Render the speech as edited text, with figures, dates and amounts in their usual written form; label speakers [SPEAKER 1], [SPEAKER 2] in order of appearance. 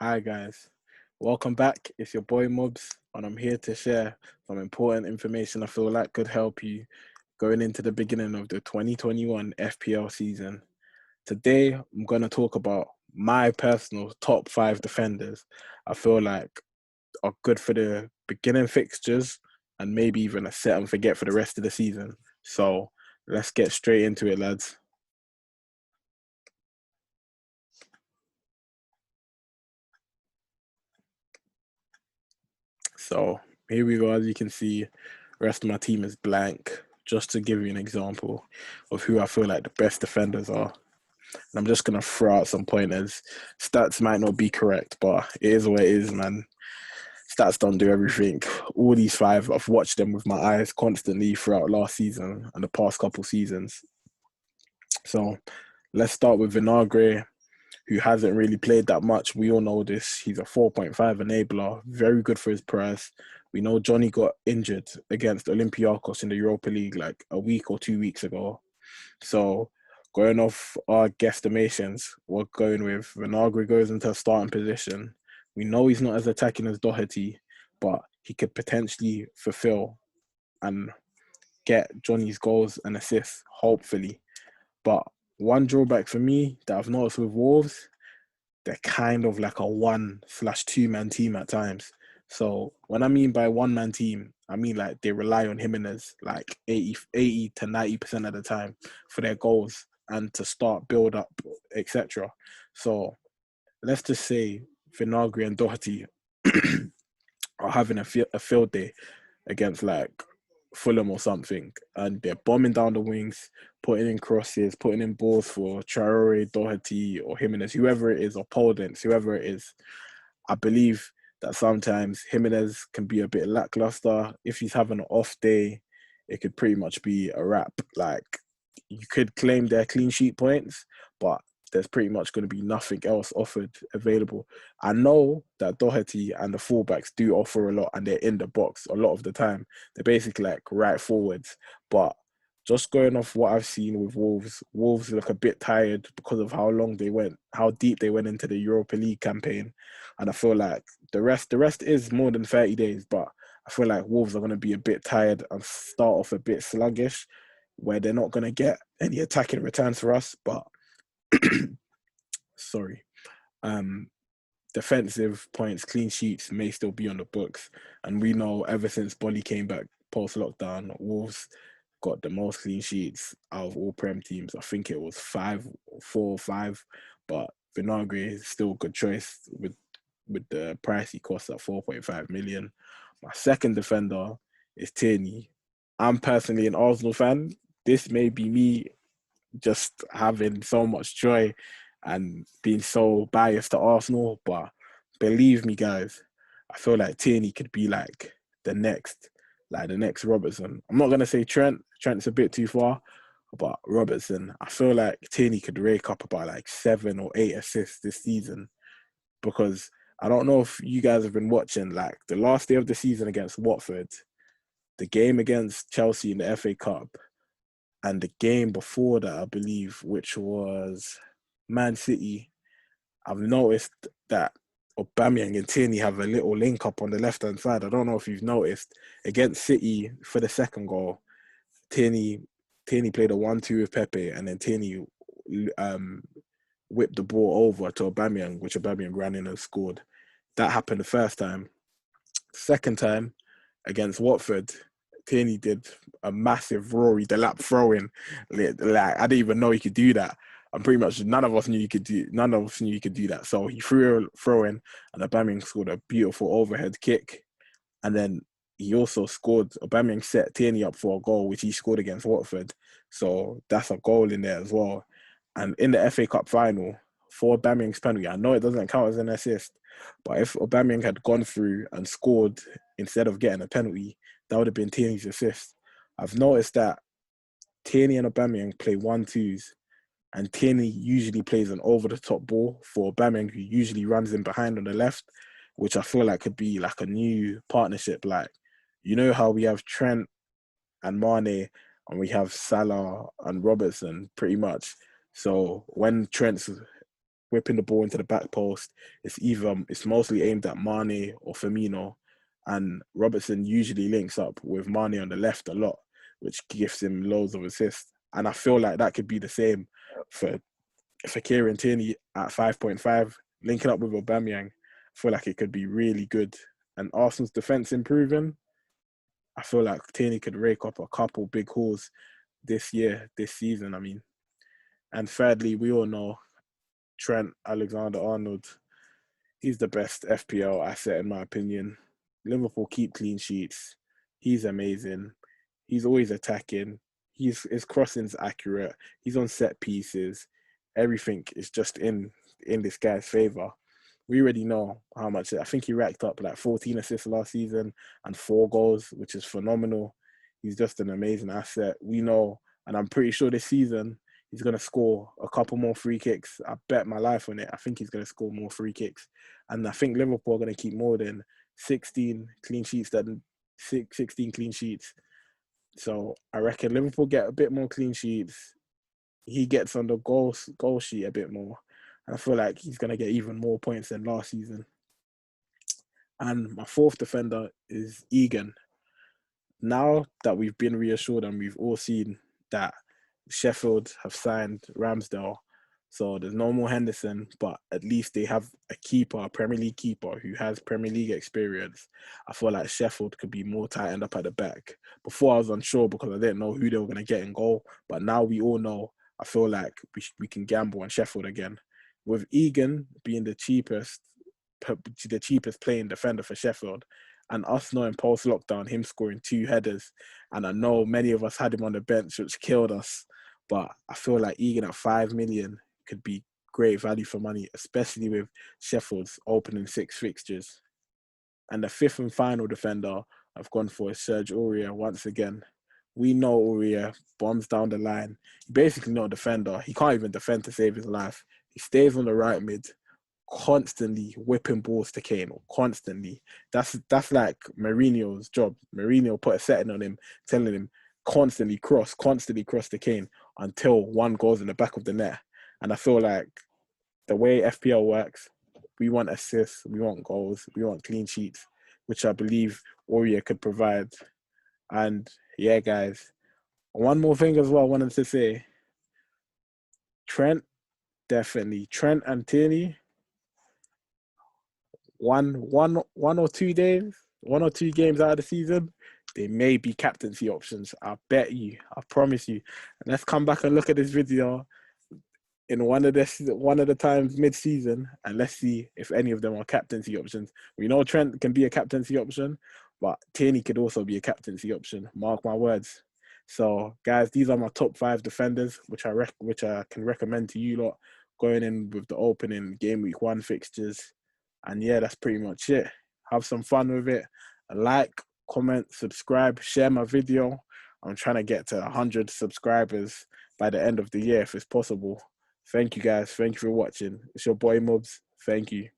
[SPEAKER 1] Hi guys, welcome back. It's your boy Mobs, and I'm here to share some important information I feel like could help you going into the beginning of the 2021 FPL season. Today, I'm going to talk about my personal top five defenders I feel like are good for the beginning fixtures and maybe even a set and forget for the rest of the season. So let's get straight into it, lads. So here we go. As you can see, the rest of my team is blank. Just to give you an example of who I feel like the best defenders are. And I'm just gonna throw out some pointers. Stats might not be correct, but it is what it is, man. Stats don't do everything. All these five, I've watched them with my eyes constantly throughout last season and the past couple seasons. So let's start with Vinagre, who hasn't really played that much. We all know this. He's a 4.5 enabler, very good for his price. We know Johnny got injured against Olympiacos in the Europa League like a week or 2 weeks ago. So going off our guesstimations, we're going with Vinagre goes into a starting position. We know he's not as attacking as Doherty, but he could potentially fulfill and get Johnny's goals and assists, hopefully. But one drawback for me that I've noticed with Wolves, they're kind of like a 1/2 man team at times. So when I mean by 1 man team, I mean like they rely on Jimenez like 80 to 90% of the time for their goals and to start build up, etc. So let's just say Vinagre and Doherty are having a field day against like Fulham or something, and they're bombing down the wings, putting in crosses, putting in balls for Traore, Doherty, or Jimenez, whoever it is, or Podence, whoever it is. I believe that sometimes Jimenez can be a bit lackluster. If he's having an off day, it could pretty much be a wrap. Like you could claim their clean sheet points, but there's pretty much going to be nothing else offered available. I know that Doherty and the fullbacks do offer a lot and they're in the box a lot of the time. They're basically like right forwards. But just going off what I've seen with Wolves, Wolves look a bit tired because of how long they went, how deep they went into the Europa League campaign. And I feel like the rest is more than 30 days, but I feel like Wolves are going to be a bit tired and start off a bit sluggish, where they're not going to get any attacking returns for us. But sorry, um, defensive points, clean sheets may still be on the books. And we know ever since Bolly came back post lockdown, Wolves got the most clean sheets out of all Prem teams. I think it was 4 or 5, but Vinagre is still a good choice with the price he costs at 4.5 million. My second defender is Tierney. I'm personally an Arsenal fan. This may be me just having so much joy and being so biased to Arsenal. But believe me, guys, I feel like Tierney could be the next, the next Robertson. I'm not gonna say Trent. Trent's a bit too far, but Robertson. I feel like Tierney could rake up about like 7 or 8 assists this season because I don't know if you guys have been watching like the last day of the season against Watford, the game against Chelsea in the FA Cup, and the game before that, I believe, which was Man City. I've noticed that Aubameyang and Tierney have a little link up on the left hand side. I don't know if you've noticed against City for the second goal. Tierney Tierney played a 1-2 with Pepe, and then Tierney um, whipped the ball over to Aubameyang, which Aubameyang ran in and scored. That happened the first time. Second time against Watford, Tierney did a massive Rory Delap throw in. Like I didn't even know he could do that. I'm pretty much none of us knew he could do. None of us knew he could do that. So he threw a throw in, and Aubameyang scored a beautiful overhead kick, and then he also scored. Aubameyang set Tierney up for a goal, which he scored against Watford. So that's a goal in there as well. And in the FA Cup final, for Aubameyang's penalty, I know it doesn't count as an assist, but if Aubameyang had gone through and scored instead of getting a penalty, that would have been Tierney's assist. I've noticed that Tierney and Aubameyang play 1-2s, and Tierney usually plays an over-the-top ball for Aubameyang, who usually runs in behind on the left, which I feel like could be like a new partnership. Like, you know how we have Trent and Mane, and we have Salah and Robertson, pretty much. So when Trent's whipping the ball into the back post. It's mostly aimed at Mane or Firmino, and Robertson usually links up with Mane on the left a lot, which gives him loads of assists. And I feel like that could be the same for Kieran Tierney at 5.5, linking up with Aubameyang. I feel like it could be really good. And Arsenal's defense improving. I feel like Tierney could rake up a couple big hauls this season. I mean, and thirdly, we all know Trent Alexander-Arnold. He's the best FPL asset in my opinion. Liverpool keep clean sheets. He's amazing. He's always attacking. His crossing's accurate. He's on set pieces. Everything is just in this guy's favor. We already know how much. I think he racked up like 14 assists last season and 4 goals, which is phenomenal. He's just an amazing asset. We know, and I'm pretty sure this season he's going to score a couple more free kicks. I bet my life on it. I think he's going to score more free kicks. And I think Liverpool are going to keep more than 16 clean sheets than 16 clean sheets. So I reckon Liverpool get a bit more clean sheets. He gets on the goal sheet a bit more. And I feel like he's going to get even more points than last season. And my fourth defender is Egan. Now that we've been reassured and we've all seen that Sheffield have signed Ramsdale, so there's no more Henderson, but at least they have a keeper, a Premier League keeper who has Premier League experience. I feel like Sheffield could be more tightened up at the back. Before I was unsure because I didn't know who they were going to get in goal, but now we all know. I feel like we can gamble on Sheffield again. With Egan being the cheapest playing defender for Sheffield, and us knowing post-lockdown, him scoring 2 headers, and I know many of us had him on the bench, which killed us, but I feel like Egan at 5 million could be great value for money, especially with Sheffield's opening 6 fixtures. And the fifth and final defender I've gone for is Serge Aurier once again. We know Aurier bombs down the line. He's basically not a defender. He can't even defend to save his life. He stays on the right mid, constantly whipping balls to Kane, constantly. That's like Mourinho's job. Mourinho put a setting on him, telling him constantly cross to Kane until one goes in the back of the net. And I feel like the way FPL works, we want assists, we want goals, we want clean sheets, which I believe Aurier could provide. And yeah, guys, one more thing as well I wanted to say. Trent, definitely. Trent and Tierney, one or 2 days, 1 or 2 games out of the season, they may be captaincy options. I bet you. I promise you. And let's come back and look at this video in one of the times mid-season, and let's see if any of them are captaincy options. We know Trent can be a captaincy option, but Tierney could also be a captaincy option. Mark my words. So, guys, these are my top 5 defenders, which I can recommend to you lot going in with the opening game week 1 fixtures. And yeah, that's pretty much it. Have some fun with it. Like, comment, subscribe, share my video. I'm trying to get to 100 subscribers by the end of the year if it's possible. Thank you guys. Thank you for watching. It's your boy Mubs. Thank you.